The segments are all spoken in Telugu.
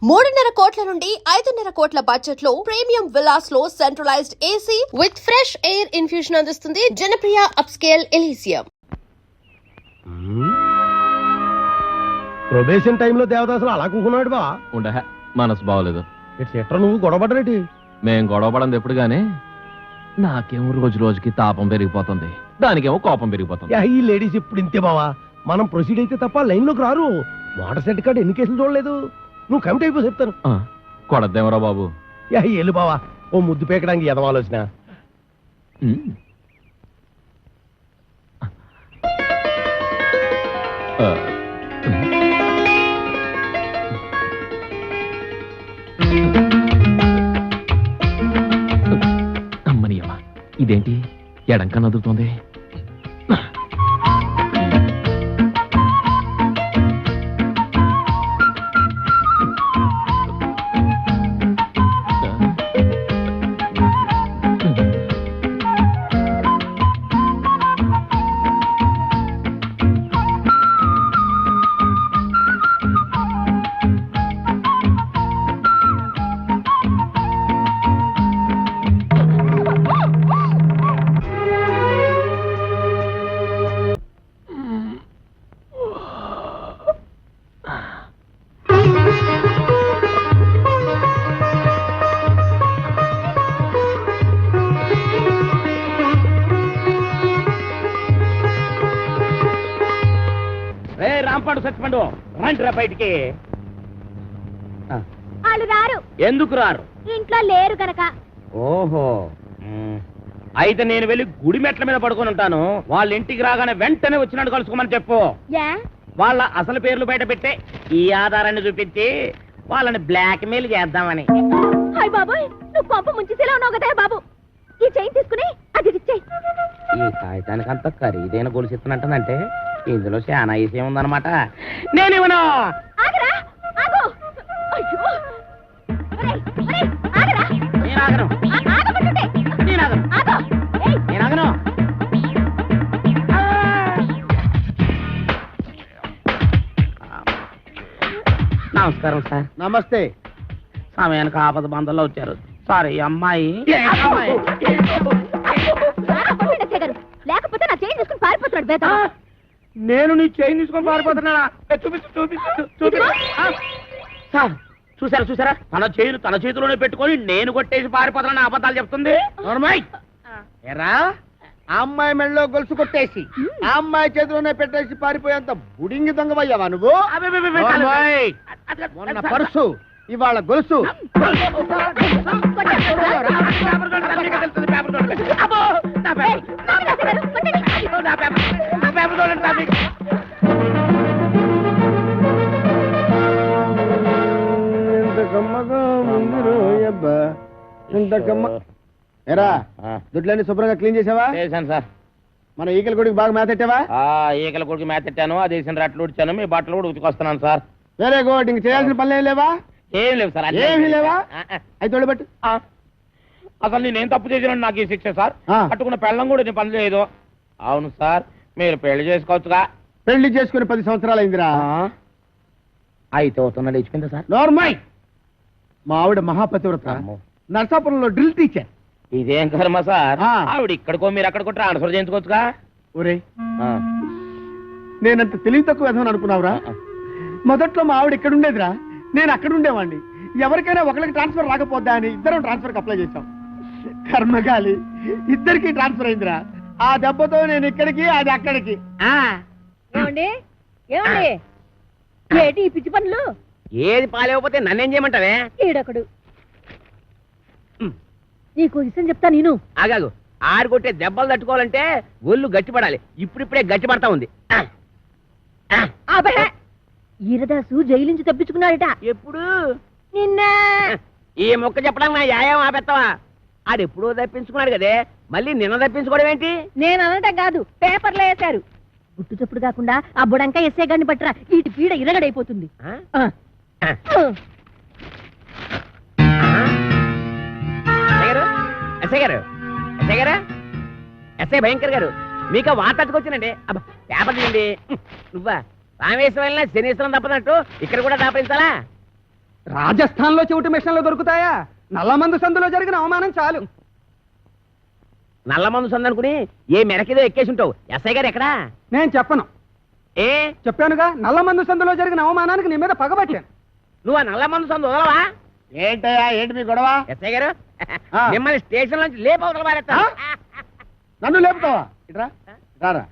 3.5 కోట్ల నుండి 5.5 కోట్ల బడ్జెట్ లో ప్రీమియం విల్లాస్ లో centralized AC with fresh air infusion అందిస్తుంది జనప్రియ అప్స్కేల్ ఎలీసియం. ప్రొబేషన్ టైంలో దేవదాసులు అలా కూకున్నాడు బా. ఉండే మనసు బాగోలేదు. ఎట్లా నువ్వు గొడవపడరేటి? మేం గొడవపడింది ఎప్పుడు గానీ నాకేమో రోజు రోజుకి తాపం పెరిగిపోతుంది, దానికేమో కోపం పెరిగిపోతుంది. ఈ లేడీస్ ఇప్పుడు ఇంతే బావా. మనం ప్రొసీడ్ అయితే తప్ప లైన్ లోకి రారు. మోటార్ సెట్ కార్డు ఎన్ని కేసులు చూడలేదు. నువ్వు కమిటీ అయిపో చెప్తాను. కొడద్దేమరా బాబు. ఎల్లు బావా, ఓ ముద్దు పేకడానికి ఎదవాలోచన. అమ్మనియమ్మా, ఇదేంటి ఎడంక నదురుతోంది? రాంపాడు సత్యపండు రండి రా బయటికి. వాళ్ళు రారు. ఎందుకు రారు? ఇంట్లో లేరు కనుక. ఓహో, అయితే నేను వెళ్ళి గుడి మెట్ల మీద పడుకొని ఉంటాను. వాళ్ళ ఇంటికి రాగానే వెంటనే వచ్చినట్టు కలుసుకోమని చెప్పు. వాళ్ళ అసలు పేర్లు బయట పెట్టే ఈ ఆధారాన్ని చూపించి వాళ్ళని బ్లాక్ మెయిల్ చేద్దామని. హాయ్ బాబోయ్, నువ్వు పంప ముంచేసేలా ఉన్నావు కదా బాబు. ఈ చైన్ తీసుకుని అది ఇచ్చేయి. ఈ కాగితానికి అంత ఖరీదైన గొలుసు ఇస్తున్నట్టంటే ఇందులో చాలా ఈసీ ఉందన్నమాట. నేనేమన్నా ఆగరా, ఆగు. అయ్యో, ఆగరా. నేను ఆగను, ఆగమంటుంటే. నేను ఆగను, ఆగు. నేను ఆగను. నమస్కారం సార్. నమస్తే. సమయానికి ఆపద బంధంలో వచ్చారు. సారీ అమ్మాయి. లేకపోతే నా చైన్ తీసుకుని పారిపోతున్నాడు బేట. నేను నీ చైన్ తీసుకొని పారిపోతున్నానా? చూపించు. సార్ చూసారా చూసారా, తన చైన్ తన చేతిలోనే పెట్టుకొని నేను కొట్టేసి పారిపోతున్నా అబద్ధాలు చెప్తుంది. ఎరా, ఆ అమ్మాయి మెళ్ళలో గొలుసు కొట్టేసి ఆ అమ్మాయి చేతిలోనే పెట్టేసి పారిపోయేంత బుడింగి దొంగవయ్యావా నువ్వు? మొన్న పర్సు, ఇవాళ గొలుసు. ఎరా, దుడ్లన్నీ శుభ్రంగా క్లీన్ చేసావా? చేశాను సార్. మన ఈకల గుడికి బాగా మేతెట్టావా? ఈకల కొడుకు మేతెట్టాను, అది వేసిన రట్లు ఉడిచాను, మీ బట్టలు కూడా ఉతికొస్తున్నాను సార్. వేరే గుడ్. ఇంక చేయాల్సిన పనులు ఏం లేవా? ఏం లేవు సార్. ఏమీ లేవా? అయితే తోడబెట్టు. అసలు నేనేం తప్పు చేసినా నాకు ఈ శిక్ష సార్. కట్టుకున్న పెళ్ళం కూడా నేను పని లేదు. అవును సార్, మీరు పెళ్లి చేసుకోవచ్చుగా. పెళ్లి చేసుకుని 10 సంవత్సరాలు అయిందిరా. అయితే అవుతున్నా లేచిపోయిందా సార్? నార్మల్. మా ఆవిడ మహాపతివ్రత, నర్సాపురంలో డ్రిల్ టీచర్. ఇదేం కర్మ సార్, ఆవిడ ఇక్కడికో మీరు అక్కడికో ట్రాన్స్ఫర్ చేయించుకోవచ్చుగా. ఒరే, నేనంత తెలివి తక్కువ విధమని అనుకున్నావురా? మొదట్లో మా ఆవిడ ఇక్కడ ఉండేదిరా, నేను అక్కడ ఉండేవాడిని. ఎవరికైనా ఒకరికి ట్రాన్స్ఫర్ రాకపోద్దా అని ఇద్దరం ట్రాన్స్ఫర్ అప్లై చేశాం. కర్మగాలి, ఇద్దరికి ట్రాన్స్ఫర్ అయిందిరా. ఆ దెబ్బతో నేను ఇక్కడికి, అది అక్కడికి. ఏమండి ఏమండి, ఏటి ఈ పిచ్చి పనులు? ఏది పాలేకపోతే నన్నేం చేయమంటావే? ఈడొకడు. నీకు విషయం చెప్తా నేను. ఆగాగు, ఆరు కొట్టే దెబ్బలు తట్టుకోవాలంటే ఒళ్ళు గట్టిపడాలి. ఇప్పుడిప్పుడే గట్టిపడతా ఉంది. ఈరదాసు జైలు నుంచి తప్పించుకున్నాడట. ఎప్పుడు? నిన్న. ఈ మొక్క చెప్పడానికి నా యాయం ఆపెత్తావా? ఆడెప్పుడో తప్పించుకున్నాడు కదే, మళ్ళీ నిన్న తప్పించుకోవడం ఏంటి? నేను అనటం కాదు, పేపర్లో వేశారు. గుట్టు చప్పుడు కాకుండా ఆ బుడంకా ఎస్ఏ గారిని పట్టరా, ఇటు పీడ ఇరగడైపోతుంది. ఎస్ఐ భయంకర్ గారు, మీకు వార్తకొచ్చినండి. అబ్బా పేపర్ తీయండి. నువ్వా రామేశ్వరం వెళ్ళినా శనీశ్వరం తప్పనట్టు ఇక్కడ కూడా దాపరించాలా? రాజస్థాన్ లో చెవిటి మిషన్లు దొరుకుతాయా? నల్లమందు సందులో జరిగిన అవమానం చాలు. నల్ల మందు సందనుకుని ఏ మెరకేదో ఎక్కేసి ఉంటావు. ఎస్ఐ గారు ఎక్కడా? నేను చెప్పను. ఏ చెప్పానుగా, నల్లమందు సందులో జరిగిన అవమానానికి నీ మీద పగబట్టాను. నువ్వు ఆ నల్ల మందు సందు వదలవా? ఏంటయ్యా, ఏంటి మీ గొడవ? ఎస్ఐ గారు ఆ. మిమ్మల్ని స్టేషన్ నుంచి లేపవతల పారేస్తా. నన్ను లేపుతావా? ఇట్రా రారా.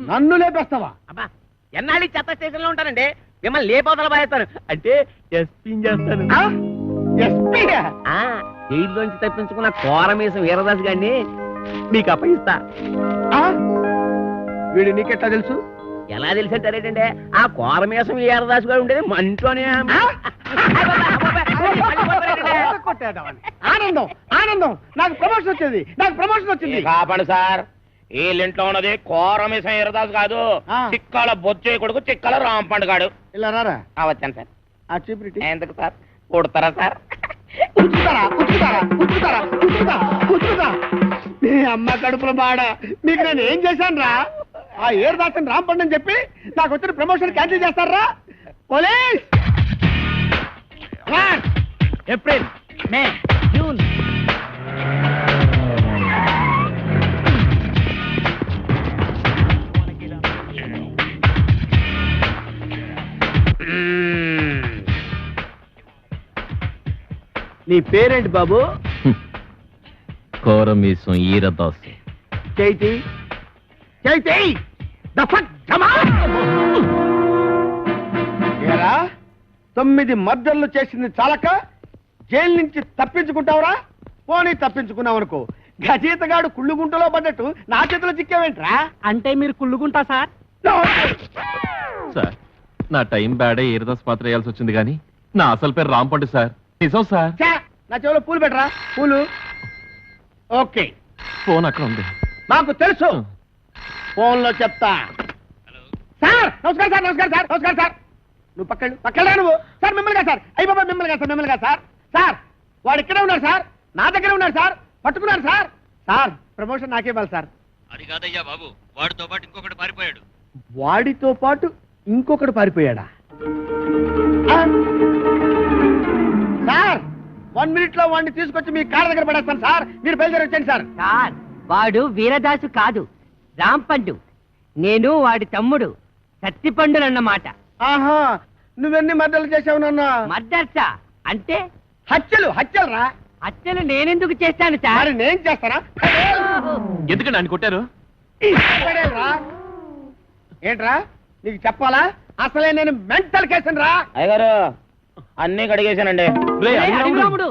నన్ను లేపేస్తావా? అబ్బా ఎన్నాళ్ళు చెత్త స్టేషన్ లో ఉంటానండి. మిమ్మల్ని లేపవతల పారేస్తాను అంటే ఎస్పీ చేస్తాను. ఎస్పీగా? జైల్లోంచి తప్పించుకున్న కోరమీసం వీరదాస్ గారిని మీకు అప్పగిస్తా. వీడు నీకెట్లా తెలుసు? ఎలా తెలిసంటారేటండి? ఆ కోరమీసం వీరదాస్ గారు ఉండేది మంటోనే. ఆనందం ఆనందం, నాకు ప్రమోషన్ వచ్చింది, నాకు ప్రమోషన్ వచ్చింది. కాపాడు సార్, వీళ్ళింట్లో ఉన్నది కోరమీసం వీరదాస్ కాదు, ఆ. చిక్కాల బొచ్చే కొడుకు చిక్కాల రాంపండు గాడు. ఇలా రారా. వచ్చాను సార్. ఆ చీపురిటి ఎందుకు సార్? కొడతారా సార్? మీ అమ్మ కడుపుల బాడ, మీకు నేను ఏం చేశాను రా? ఆ ఏరుదాసని రాంపండి అని చెప్పి నాకు వచ్చిన ప్రమోషన్ క్యాన్సిల్ చేస్తారా? పోలీస్! ఏప్రిల్, మే, జూన్. నీ పేరేంటి బాబు? కోరమీసం ఈరదాసు. చైతి చైతి ఏరా, 9 మర్డర్లు చేసింది చాలక జైలు నుంచి తప్పించుకుంటావురా? పోనీ తప్పించుకున్నావనుకో, గజీతగాడు కుళ్ళుగుంటలో పడ్డట్టు నా చేతిలో చిక్కావేంట్రా? అంటే మీరు కుళ్ళుకుంటా సార్? సార్, నా టైం బ్యాడే ఈరదాస్ పాత్ర వేయాల్సి వచ్చింది కానీ నా అసలు పేరు రాంపండు సార్. నిజం సార్. ఛా, నా చెవిలో పూలు పెట్టరా. పూలు ఓకే, ఫోన్ అక్కడ ఉంది. మాకు తెలుసు, ఫోన్ లో చెప్తా. సార్ నమస్కారం సార్, నమస్కారం సార్, నమస్కారం సార్. నువ్వు పక్కన నువ్వు. సార్ మిమ్మల్ని కాదు సార్, అయ్యి బాబా మిమ్మల్ని కాదు సార్, మిమ్మల్ని కాదు సార్. సార్ వాడు ఇక్కడే ఉన్నాడు సార్, నా దగ్గర ఉన్నాడు సార్, పట్టుకున్నాడు సార్. సార్ ప్రమోషన్ నాకే ఇవ్వాలి సార్. అది కాదయ్యా బాబు, వాడితో పాటు ఇంకొకటి పారిపోయాడు. వాడితో పాటు ఇంకొకడు పారిపోయాడా? ఆ? సార్ 1 మినిట్ లో వాడిని తీసుకొచ్చి మీ కాళ్ళ దగ్గర పడేస్తాను సార్, మీరు బయలుదేరి వచ్చేయండి సార్. సార్ వాడు వీరదాసు కాదు, రాంపండు. నేను వాడి తమ్ముడు సత్తిపండులన్నమాట. ఆహా, నువ్వెన్ని మర్డర్లు చేసావు నాన్న? మర్దర్సా అంటే హత్యలు రా. హత్యలు నేనెందుకు చేస్తాను సార్? మరి నేను చేస్తానా? ఎందుకండి ఆయన కొట్టారు? పడేయరా. ఏంట్రా నీకు చెప్పాలా? అసలే నేను మెంటల్ కేసును రా. అయ్యగారు అన్నీ కడిగేశానండి. రేయ్, ఒరేయ్, అడిగిరాముడు. అడిగిరాముడు,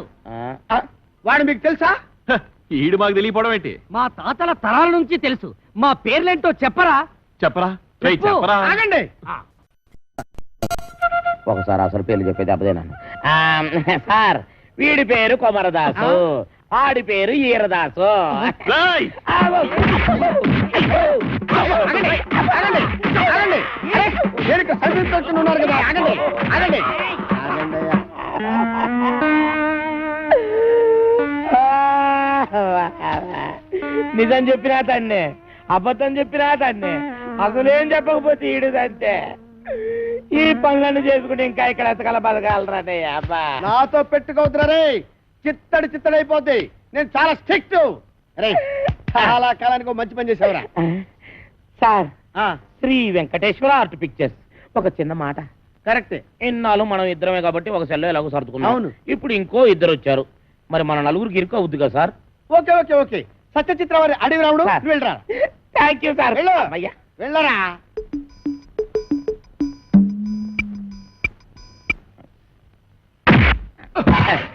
ఆ, వాడు మీకు తెలుసా? హ, ఈడు మాకు తెలియపోవడం ఏంటి? మా తాతల తరాల నుంచి తెలుసు. మా పేర్లేంటో చెప్పరా? చెప్పరా? రేయ్, చెప్పు. చెప్పరా? ఆగండి. ఒకసారి అసలు పేర్లు చెప్పేది అబ్బదేనాను. సార్ వీడి పేరు కొమరదాసు, ఆడి పేరు ఈరదాసు. రేయ్! ఆగండి. ఆగండి. అరే, నేను ఇక్కడ సర్వీస్ వచ్చి ఉన్నారు కదా, ఆగండి. ఆగండి. ఆగండి అయ్యా. నిజం చెప్పినా తన్నే, అబద్ధం చెప్పినా తన్నే, అసలేం చెప్పకపోతే ఈడుదంతే. ఈ పనులను చేసుకుంటే ఇంకా ఇక్కడ ఎతకల బతకాలరానే. అబ్బా నాతో పెట్టుకోవద్దురా రే, చిత్తడిపోద్ది. నేను చాలా స్ట్రిక్ట్ రే. చాలా కాలానికి ఒక మంచి పని చేసావురా. సార్, ఆ, శ్రీ వెంకటేశ్వర ఆర్ట్ పిక్చర్స్. ఒక చిన్న మాట. కరెక్టే. ఇన్నాళ్ళు మనం ఇద్దరమే కాబట్టి ఒక సెల్లో ఎలాగో సర్దుకున్నాం. అవును. ఇప్పుడు ఇంకో ఇద్దరు వచ్చారు, మరి మన నలుగురికి ఇరుకు అవుద్ది కదా sir? Okay okay okay. Satyachitra వారి అడవి రాముడు, సార్. నువ్వు వెళ్ళరా. Thank you sir. వెళ్ళు. అయ్యా వెళ్ళరా.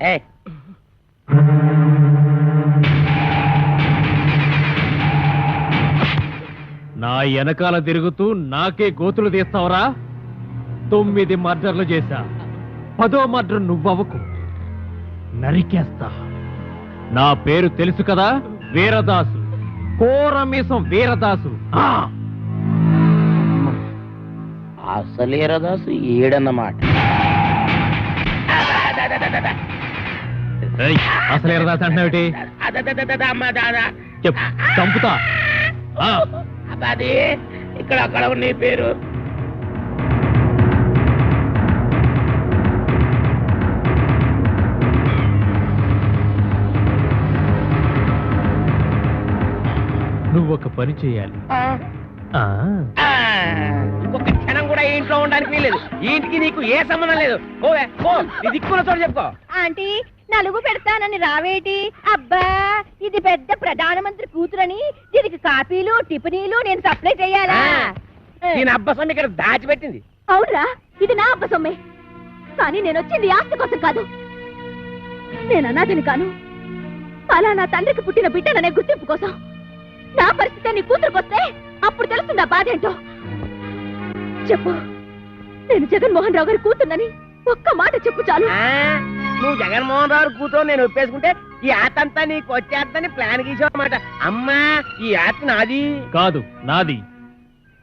ఏయ్. నా వెనకాల తిరుగుతూ నాకే గోతులు తీస్తావరా? 9 మర్డర్లు చేశా, 10వ మర్డర్ నువ్వవకు, నరికేస్తా. నా పేరు తెలుసు కదా, వీరదాసు, కోరమీసం వీరదాసు. అసలేరదాసు ఏడన్నమాట. అసలు వీరదాసు అంటున్నావుటి? చెప్పు, చంపుతా. అది ఇక్కడ అక్కడ నీ పేరు నువ్వు ఒక పని చేయాలి. ఆ, ఇంకొక క్షణం కూడా ఈ ఇంట్లో ఉండడానికి వీలేదు. ఈ ఇంటికి నీకు ఏ సంబంధం లేదు. పోవే పో, నీ దిక్కున్న చోటు చెప్పుకో. ఆంటీ నలుగు పెడతానని రావేటి? అబ్బా ఇది పెద్ద ప్రధానమంత్రి కూతురని దీనికి కాపీలు టిఫినీలు నేను సప్లై చేయాలా? దీని అబ్బసం ఇక్కడ దాచిపెట్టింది. అవునరా, ఇది నా అబ్బ సొమ్మే. కానీ నేను వచ్చింది ఆస్తి కోసం కాదు. నేను అనాథని కాను. అలా నా తండ్రికి పుట్టిన బిడ్డననే గుర్తింపు కోసం. నా పరిస్థితి నీ కూతురుకొస్తే అప్పుడు తెలుస్తుంది ఆ బాధ ఏంటో. చెప్పు, నేను జగన్మోహన్ రావు గారి కూతున్నని ఒక్క మాట చెప్పు చాలు. నువ్వు జగన్మోహన్ రావు కూతురు నేను ఒప్పేసుకుంటే ఈ ఆతంతా నీకు వచ్చేద్దని ప్లాన్ గీసావన్నమాట. అమ్మా, ఈ ఆస్తి నాది కాదు నాది.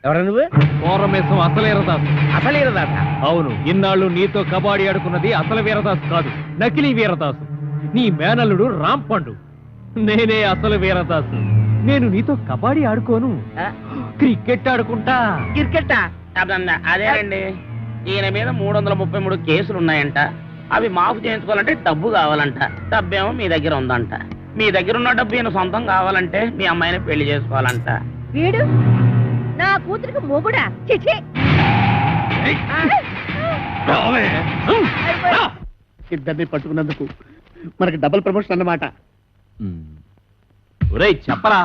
ఎవరు నువ్వు? కోరమేసం అసలు వీరదాసు. అసలు ఇరదాస? అవును, ఇన్నాళ్ళు నీతో కబాడీ ఆడుకున్నది అసలు వీరదాసు కాదు, నకిలీ వీరదాసు. నీ మేనల్లుడు రాంపండు. నేనే అసలు వీరదాసు. నేను నీతో కబాడీ ఆడుకోను, క్రికెట్ ఆడుకుంటా. క్రికెట్టా? అదేనండి, ఈయన మీద 333 కేసులు ఉన్నాయంట. అవి మాఫ్ చేయించుకోవాలంటే డబ్బు కావాలంట. డబ్బేమో మీ దగ్గర ఉందంట. మీ దగ్గర ఉన్న డబ్బు ఈయన సొంతం కావాలంటే మీ అమ్మాయిని పెళ్లి చేసుకోవాలంట. వీడు నా కూతురికి మొగుడా? చిచి! ఇద్దరిని పట్టుకున్నందుకు మనకి డబుల్ ప్రమోషన్ అన్నమాట. ఒరేయ్ చెప్పరా,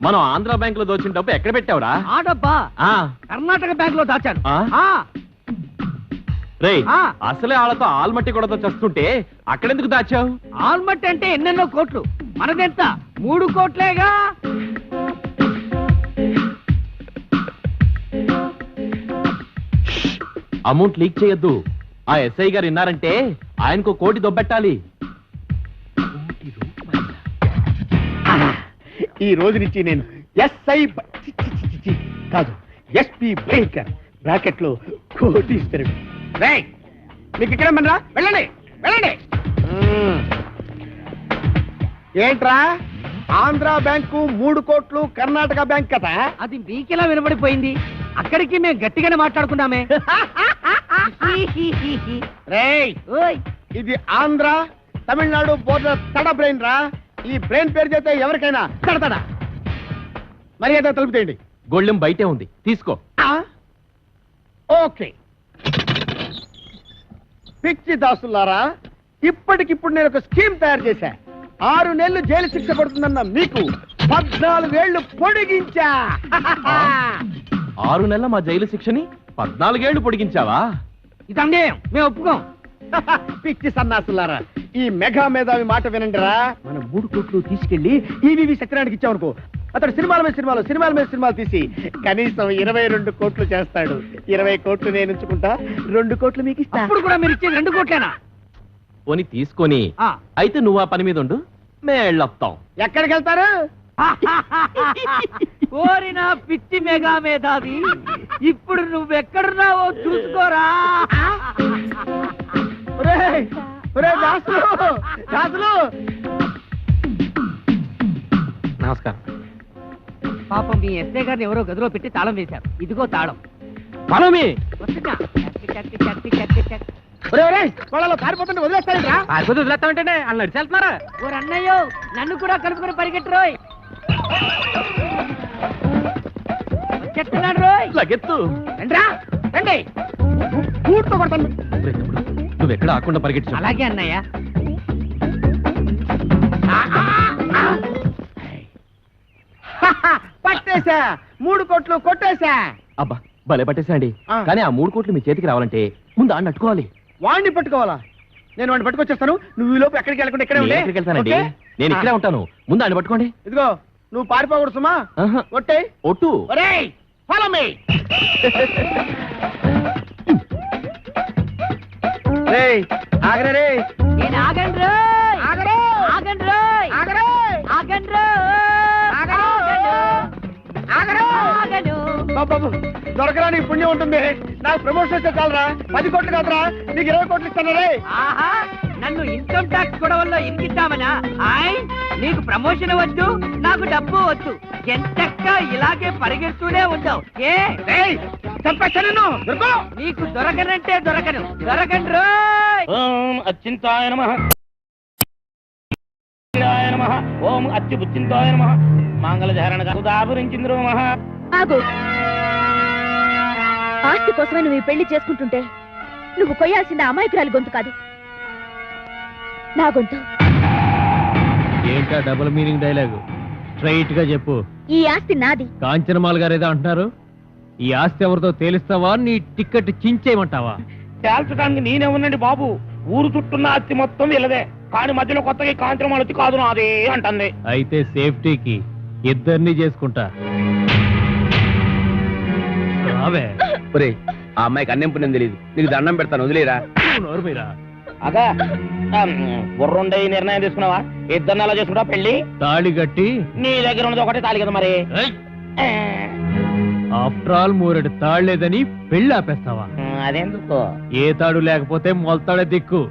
మనం ఆంధ్ర బ్యాంక్ లో దోచిన డబ్బు ఎక్కడ పెట్టావురా? ఆ డబ్బా ఆ, కర్ణాటక బ్యాంక్ లో దాచాను. ఆ? రేయ్, ఆ. అసలే వాళ్ళతో ఆల్మట్టి కూడా చస్తుంటే అక్కడెందుకు దాచావు? ఆల్మట్ అంటే ఎన్నెన్నో కోట్లు, మనదెంత 3 కోట్లేగా. అమౌంట్ లీక్ చేయొద్దు. ఆ ఎస్ఐ గారు విన్నారంటే ఆయనకు 1 కోటి దొబ్బెట్టాలి. ఈ రోజు నుంచి నేను ఎస్ఐ కాదు, ఎస్పీ భయంకర్ బ్రాకెట్ లో కోటీశ్వరుడు. రేయ్, మీకు ఇక్కడ మనరా, వెళ్ళండి వెళ్ళండి. ఏంట్రా, ఆంధ్ర బ్యాంకు 3 కోట్లు, కర్ణాటక బ్యాంక్ కదా? అది మీకెలా వినబడిపోయింది? అక్కడికి మేము గట్టిగానే మాట్లాడుకున్నామే. రేయ్, ఇది ఆంధ్ర తమిళనాడు బోర్డర్ తడ బ్రెయిన్ రా. ఈ బ్రెయిన్ పేరు చేస్తే ఎవరికైనా తడతడ. మర్యాద తలుపుతేయండి. గొళ్ళెం బయటే ఉంది, తీసుకో. ఓకే. పిచ్చి దాసులారా, ఇప్పటికిప్పుడు నేను ఒక స్కీమ్ తయారు చేశా. 6 నెలలు జైలు శిక్ష పడుతుందన్న మీకు 14 ఏళ్లు పొడిగించా. 6 నెలల మా జైలు శిక్షని 14 ఏళ్లు పొడిగించావా? ఇది అన్యాయం, మేము ఒప్పుకోం. పిచ్చి సన్నాసులారా, ఈ మెగా మేధావి మాట వినండిరా. మనం 3 కోట్లు తీసుకెళ్లి ఈవీవి సత్యనారాయణకి ఇచ్చామనుకో, అతడు సినిమాల మీద సినిమాలు తీసి కనీసం 22 కోట్లు చేస్తాడు. 20 కోట్లు నేను ఉంచుకుంటా, 2 కోట్లు మీకు ఇస్తా. అప్పుడు కూడా మీరు ఇచ్చేది 2 కోట్లేనా? పోని తీసుకొని అయితే నువ్వు ఆ పని మీద ఉండు, మేళ్ళొస్తాం. ఎక్కడికి వెళ్తారు? కోరిన పిచ్చి మెగా మేధావి, ఇప్పుడు నువ్వెక్కడున్నావో చూసుకోరా. నమస్కారం. పాపం మీ ఎస్ఐ గారిని ఎవరో గదిలో పెట్టి తాళం వేశారు. ఇదిగో తాళం. మనమే వస్తున్నా. వాళ్ళలో పారిపోతుంటే వదిలేస్తారా? వదిలేస్తామంటే వాళ్ళు నడిచి వెళ్తున్నారా? ఓ అన్నయ్యో, నన్ను కూడా కలుపుకొని పరిగెట్టురోయ్. వచ్చేస్తున్నాడు రోయ్. లగెత్తు. రండి, బూట్తో కొడతాను. నువ్వెక్కడ ఆకుండా పరిగెట్టు. అలాగే అన్నయ్య. పట్టేశా, 3 కోట్లు కొట్టేశా. అబ్బా భలే పట్టేసండి. ఆ. కానీ ఆ 3 కోట్లు మీ చేతికి రావాలంటే ముందు ఆడిని అట్టుకోవాలి. వాడిని పట్టుకోవాలా? నేను వాడిని పట్టుకొచ్చేస్తాను. నువ్వు ఈ లోపు ఎక్కడికి వెళ్ళకుండా ఇక్కడే ఉండే. ఎక్కడికి వెళ్తానండి? ఓకే? నేను ఇక్కడే ఉంటాను. ముందు ఆడిని పట్టుకోండి. ఇదిగో, నువ్వు పారిపోకూడదు సుమా. ఆహా. కొట్టే. ఒట్టు. ఒరేయ్, follow me. రేయ్, ఆగరే రేయ్. నేను ఆగండి రోయ్. ఆగరే. ఆగండి రోయ్. ఆగరే. ఆగండి రోయ్. ఆగరు. ఆగరు. ఆగను. బాబు, దొరకరా నీకు పుణ్యం ఉంటుంది. నాకు ప్రమోషన్ వస్తే చాలరా. 10 కోట్లు కాదురా, నీకు 20 కోట్లు ఇస్తాను రే. ఆహా, నన్ను ఇన్కమ్ ట్యాక్స్ గొడవల్లో ఇరికిద్దామనా? ఆయ్, నీకు ప్రమోషన్ వద్దు, నాకు డబ్బు వద్దు, ఎంతక్క ఇలాగే పరిగెడుతూనే ఉంటావు. ఏ చంపేస్తాను నీకు దొరకనంటే దొరకను, దొరకను రోయ్. ఓం అచ్చింతాయ నమః, నమః ఓం అచ్చి బుచ్చింతాయ నమః, మంగళధారణ సుధాపురించింద్రో నమః. ఆగు. ఆస్తి కోసమే నువ్వు ఈ పెళ్లి చేసుకుంటుంటే నువ్వు కొయ్యాల్సిన అమాయకురాలి గొంతు కాదు, నా గొంతు. ఏంటా డబుల్ మీనింగ్ డైలాగు? స్ట్రైట్ గా చెప్పు. ఈ ఆస్తి నాది. కాంచనమాల గారు ఏదో అంటున్నారు. ఈ ఆస్తి ఎవరితో తేలిస్తావా, నీ టికెట్ చించేయమంటావా? తేల్చడానికి నేనే ఉన్నాండి బాబు. ఊరు చుట్టూన్న అత్తి మొత్తం వీళ్ళదే, కానీ మధ్యలో కొత్తగా కాంచనం అత్తి కాదు నాదే అంటుంది. అయితే సేఫ్టీకి ఇద్దరిని చేసుకుంటా. రావే. ఆ అమ్మాయికి అన్నెంపు నేను తెలియదు, నీకు దండం పెడతాను, వదిలేరా. నోరు మీద. అగా బుర్రుండే ఈ నిర్ణయం తీసుకున్నావా? ఇద్దరిని ఎలా చేసుకుంటా పెళ్లి? తాళి కట్టి. నీ దగ్గర ఉన్నది ఒకటే తాళి కదా మరి. ఆఫ్టర్ ఆల్ మూరెడు తాళ్లేదని పెళ్లి ఆపేస్తావా? అదెందుకో? ఏ తాడు లేకపోతే మొలతాడే దిక్కు.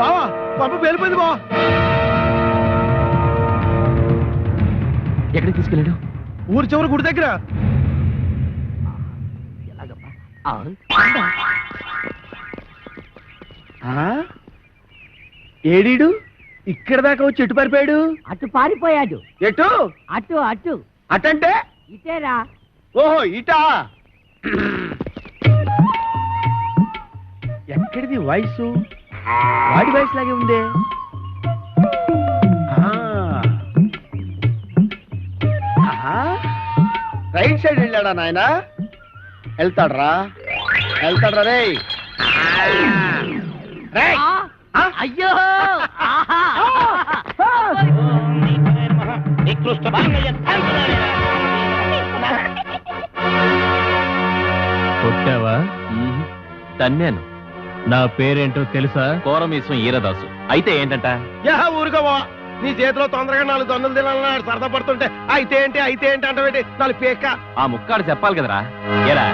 బావా పంపు వెళ్ళిపోయింది బావా. ఎక్కడికి తీసుకెళ్ళాడు? ఊరి చివరి గుడి దగ్గర. ఏడీడు ఇక్కడ దాకా వచ్చి ఎటు పారిపోయాడు? అటు పారిపోయాడు. ఎటు? అటు అటు అటంటే? ఇటేరా. ఓహో ఇటా. ఎక్కడిది వయసు? వాడి వయసు లాగే ఉందే. రైట్ సైడ్ వెళ్ళాడా నాయనా? వెళ్తాడ్రా రే. అయ్యో కొట్టావా? తన్నాను. నా పేరేంటో తెలుసా? కోరమీసం ఈరదాసు. అయితే ఏంటంట? ఊరుకోవా, నీ చేతిలో తొందరగా 4 దొందలు తినాలని సరదా పడుతుంటే అయితే ఏంటి అంటే 4 పేక. ఆ ముక్కాడు చెప్పాలి కదరా. ఏరా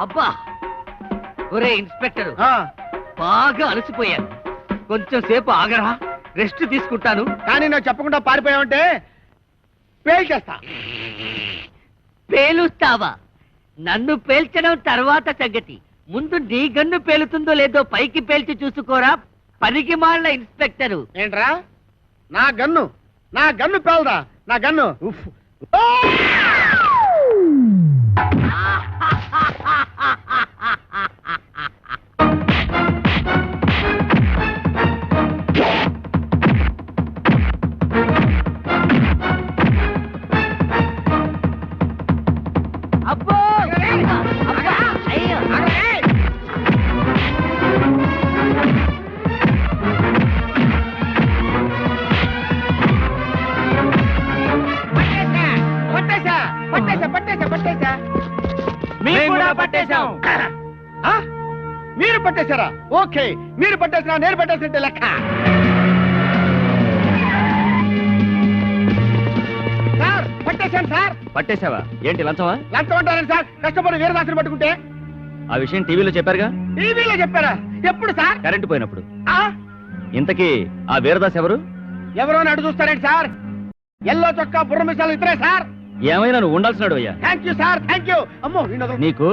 అబ్బా, ఒరే ఇన్స్పెక్టర్, బాగా అలసిపోయాను, కొంచెం సేపు ఆగరా, రెస్ట్ తీసుకుంటాను. కానీ నాకు చెప్పకుండా పారిపోయావంటే పేల్చేస్తా. పేలుస్తావా? నన్ను పేల్చడం తర్వాత సంగతి, ముందు నీ గన్ను పేలుతుందో లేదో పైకి పేల్చి చూసుకోరా, పనికి మాళ్ళ ఇన్స్పెక్టరు. ఏంట్రా? నా గన్ను పేలదా? నా గన్ను ఉఫ్. అబ్బో, అబ్బా, అయ్యో. పట్టేశా. మేము కూడా పట్టేశాం. మీరు పట్టేశారా? ఓకే, మీరు పట్టేసినా నేను పట్టేసినట్టే లెక్క. సార్ పట్టేశాను సార్. పట్టేశావా? ఏంటి లంచమా? లంచం అంటారని సార్, కష్టపడి వీరదాసుని పట్టుకుంటే. ఆ విషయం టీవీలో చెప్పారుగా? టీవీలో చెప్పారా? ఎప్పుడు సార్? కరెంటు పోయినప్పుడు. ఆ? ఇంతకీ ఆ వీరదాస్ ఎవరు? ఎవరో అని అడుగు చూస్తారేంటి సార్? ఎల్లో చొక్కా బుర్ర మిసాలు ఇద్దరే సార్. ఏమైనా నువ్వు ఉండాల్సినాడు అయ్యా. Thank you sir, thank you. అమ్మో నీకు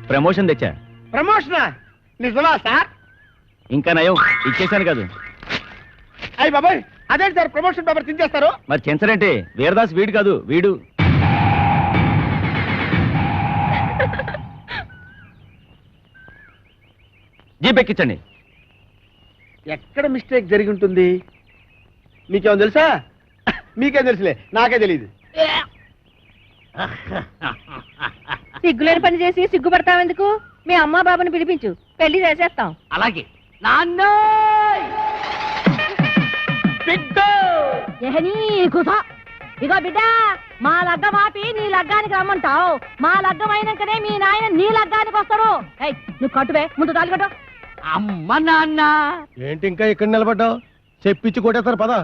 ప్రమోషన్ తెచ్చా. ప్రమోషనా? నిజమా సార్? ఇంకా నయం ఇచ్చేసాను కదా. అయ్యి బాబాయ్, అదేంటి సార్ ప్రమోషన్ పేపర్ చించేస్తారు? మరి చెంచడంటే వీరదాస్ వీడు కాదు, వీడు. జీప్ ఎక్కించండి. ఎక్కడ మిస్టేక్ జరిగి ఉంటుంది? మీకేమో తెలుసా? మీకేం తెలుసులే, నాకే తెలియదు. సిగ్గులేని పని చేసి సిగ్గుపడతావెందుకు? మీ అమ్మా బాబుని పిలిపించు, పెళ్లి చేసేస్తాం. అలాగే నాన్న ఇగో బిడ్డ, మా లగ్గం ఆపి నీ లగ్గానికి రమ్మంటావు. మా లగ్గం అయినాకనే మీ నాయన నీ లగ్గానికి వస్తాడు. నువ్వు కట్టువే, ముందు తాళి కట్టు. అమ్మ నాన్న ఏంటి ఇంకా ఇక్కడ నిలబడ్డావు? చెప్పించి కొట్టేస్తారు పదా.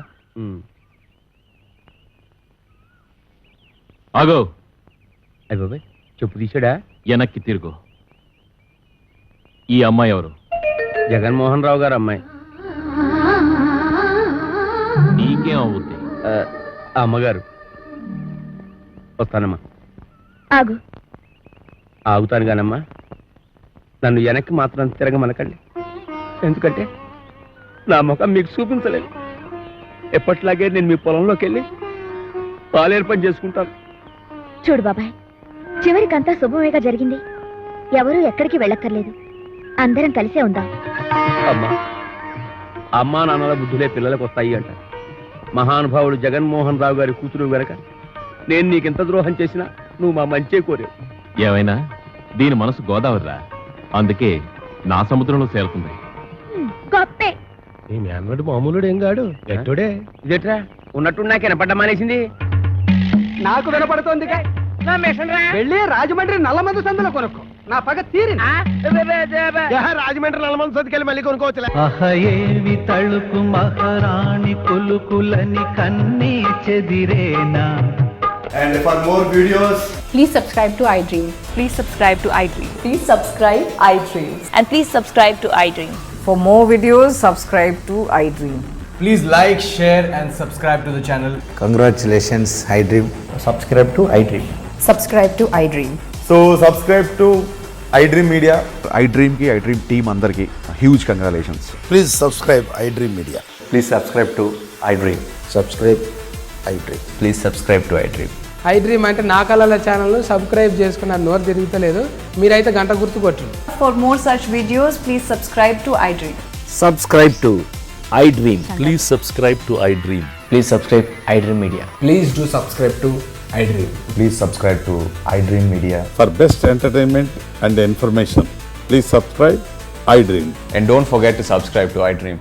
ఆగో, అయ్య బాబాయ్ చెప్పు తీసాడా? వెనక్కి తిరుగు. ఈ అమ్మాయి ఎవరు? జగన్మోహన్ రావు గారు అమ్మాయి. నీకేం అవుద్ది? ఆ అమ్మగారు. వస్తానమ్మా. ఆగు. ఆగుతాను కానమ్మా, నన్ను వెనక్కి మాత్రం తిరగమనకండి. ఎందుకంటే నా ముఖం మీకు చూపించలేదు. ఎప్పట్లాగే నేను మీ పొలంలోకి వెళ్ళి పాలేరు పని చేసుకుంటాను. చూడు బాబాయ్, చివరికంతా శుభమేగా జరిగింది. ఎవరూ ఎక్కడికి వెళ్ళక్కర్లేదు. అందరం కలిసే ఉందాం. అమ్మా, అమ్మా నాన్నల బుద్ధులే పిల్లలకు వస్తాయి అంట. మహానుభావుడు జగన్మోహన్ రావు గారి కూతురు వెనక నేను నీకెంత ద్రోహం చేసినా నువ్వు మా మంచే కోరావు. ఏమైనా దీని మనసు గోదావరిరా, అందుకే నా సముద్రంలో చేరుతుంది. గొప్పే. నీ మేనడు మామూలుడు ఏం కాడు, ఎట్టుడే. ఇదేట్రా ఉన్నట్టు నాకు వినపడ్డం మానేసింది. నాకు వినపడుతోంది. వెళ్ళి రాజమండ్రి నల్లమంది సందులో కొనుక్కో, నా పగ తీరి. రాజమండ్రి నల్లమంది సందుకెళ్ళి మళ్ళీ కొనుక్కోవచ్చులే. అహయేవి తళుకు మహారాణి పులుకులని కన్నీ చెదిరేనా. And for more videos, Please subscribe to iDream. Please subscribe to iDream. Please subscribe iDream. And please subscribe to iDream. For more videos, subscribe to iDream. please like, share and subscribe to the channel. Congratulations, iDream. Subscribe to iDream. Subscribe to iDream. So subscribe to iDream Media. iDream ki iDream team andarki huge congratulations. Please subscribe iDream Media. Please subscribe to iDream. Subscribe iDream. Please subscribe to iDream. iDream అంటే నా కళల ఛానల్ సబ్స్క్రైబ్ చేసుకున్న నోరు తిరుగుతలేదు. మీరైతే గంట గుర్తు కొట్టండి. For more such videos, please subscribe to iDream. Subscribe to iDream. Please subscribe to iDream. Please subscribe iDream Media. Please do subscribe to iDream. Please subscribe to iDream Media. For best entertainment and information, please subscribe iDream. And don't forget to subscribe to iDream.